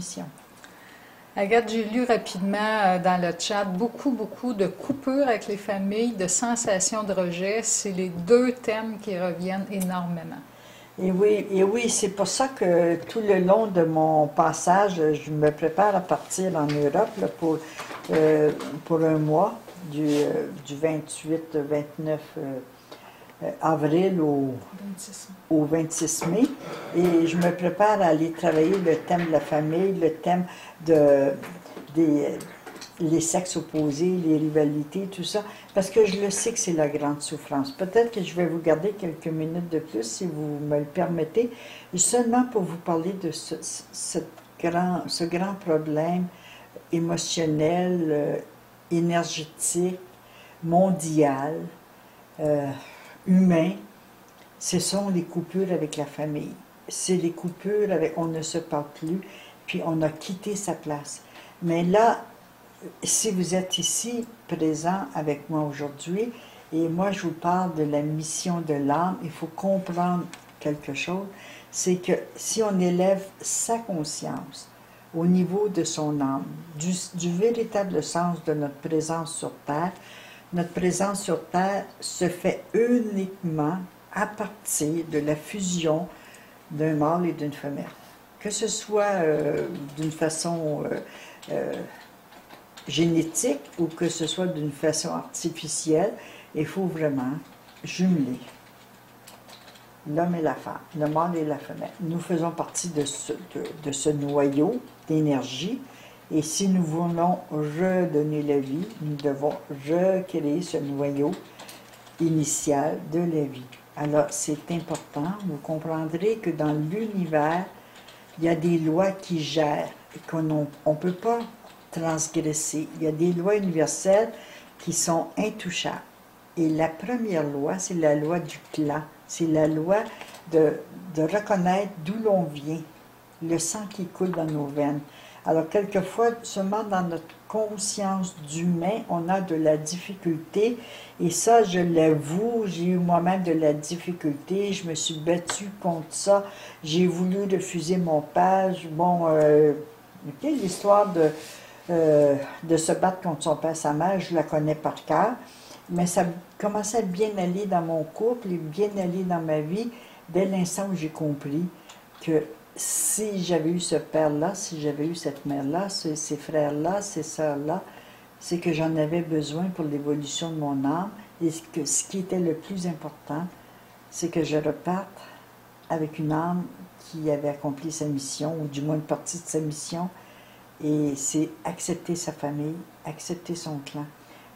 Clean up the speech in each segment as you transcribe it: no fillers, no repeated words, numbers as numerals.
mission. Agathe, j'ai lu rapidement dans le chat beaucoup de coupures avec les familles, de sensations de rejet. C'est les deux thèmes qui reviennent énormément. Et oui, c'est pour ça que tout le long de mon passage, je me prépare à partir en Europe là, pour un mois, du 28-29 avril au 26 mai. Et je me prépare à aller travailler le thème de la famille, le thème les sexes opposés, les rivalités, tout ça, parce que je le sais que c'est la grande souffrance. Peut-être que je vais vous garder quelques minutes de plus, si vous me le permettez, seulement pour vous parler de ce grand problème émotionnel, énergétique, mondial, humain. Ce sont les coupures avec la famille. C'est les coupures avec on ne se parle plus, puis on a quitté sa place. Mais là, si vous êtes ici, présent avec moi aujourd'hui, et moi je vous parle de la mission de l'âme, il faut comprendre quelque chose, c'est que si on élève sa conscience au niveau de son âme, du véritable sens de notre présence sur Terre se fait uniquement à partir de la fusion d'un mâle et d'une femelle. Que ce soit d'une façon génétique ou que ce soit d'une façon artificielle, il faut vraiment jumeler l'homme et la femme, le mâle et la femelle. Nous faisons partie de ce noyau d'énergie, et si nous voulons redonner la vie, nous devons recréer ce noyau initial de la vie. Alors c'est important, vous comprendrez que dans l'univers, il y a des lois qui gèrent et qu'on ne peut pas transgresser. Il y a des lois universelles qui sont intouchables. Et la première loi, c'est la loi du clan. C'est la loi de reconnaître d'où l'on vient, le sang qui coule dans nos veines. Alors, quelquefois, seulement dans notre conscience d'humain, on a de la difficulté. Et ça, je l'avoue, j'ai eu moi-même de la difficulté. Je me suis battue contre ça. J'ai voulu refuser mon père. Bon, l'histoire de se battre contre son père et sa mère, je la connais par cœur. Mais ça commençait à bien aller dans mon couple et bien aller dans ma vie dès l'instant où j'ai compris que si j'avais eu ce père-là, si j'avais eu cette mère-là, ces frères-là, ces sœurs-là, c'est que j'en avais besoin pour l'évolution de mon âme. Et que ce qui était le plus important, c'est que je reparte avec une âme qui avait accompli sa mission, ou du moins une partie de sa mission, et c'est accepter sa famille, accepter son clan.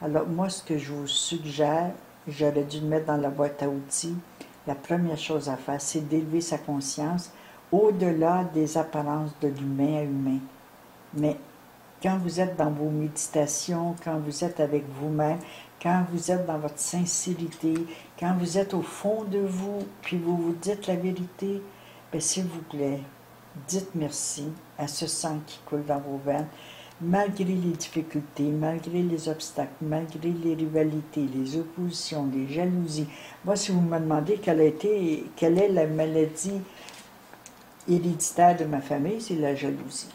Alors moi, ce que je vous suggère, j'aurais dû le mettre dans la boîte à outils, la première chose à faire, c'est d'élever sa conscience au-delà des apparences de l'humain à humain. Mais quand vous êtes dans vos méditations, quand vous êtes avec vous-même, quand vous êtes dans votre sincérité, quand vous êtes au fond de vous, puis vous vous dites la vérité, bien, s'il vous plaît, dites merci à ce sang qui coule dans vos veines, malgré les difficultés, malgré les obstacles, malgré les rivalités, les oppositions, les jalousies. Moi, si vous me demandez quelle est la maladie héréditaire de ma famille, c'est la jalousie.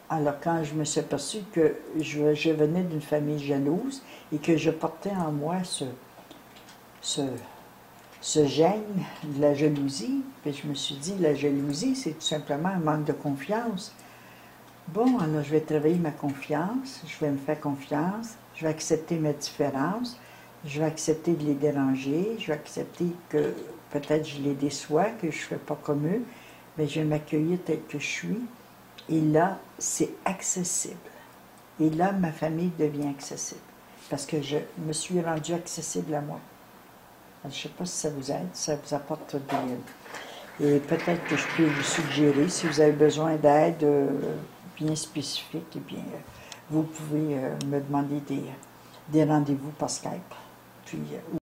Alors, quand je me suis aperçue que je venais d'une famille jalouse et que je portais en moi ce gène de la jalousie, puis je me suis dit, la jalousie, c'est tout simplement un manque de confiance. Bon, alors je vais travailler ma confiance, je vais me faire confiance, je vais accepter mes différences, je vais accepter de les déranger, je vais accepter que peut-être je les déçois, que je ne fais pas comme eux, mais je vais m'accueillir tel que je suis. Et là, c'est accessible. Et là, ma famille devient accessible. Parce que je me suis rendue accessible à moi. Alors, je ne sais pas si ça vous aide, si ça vous apporte des... Et peut-être que je peux vous suggérer, si vous avez besoin d'aide bien spécifique, eh bien, vous pouvez me demander des rendez-vous par Skype. Puis,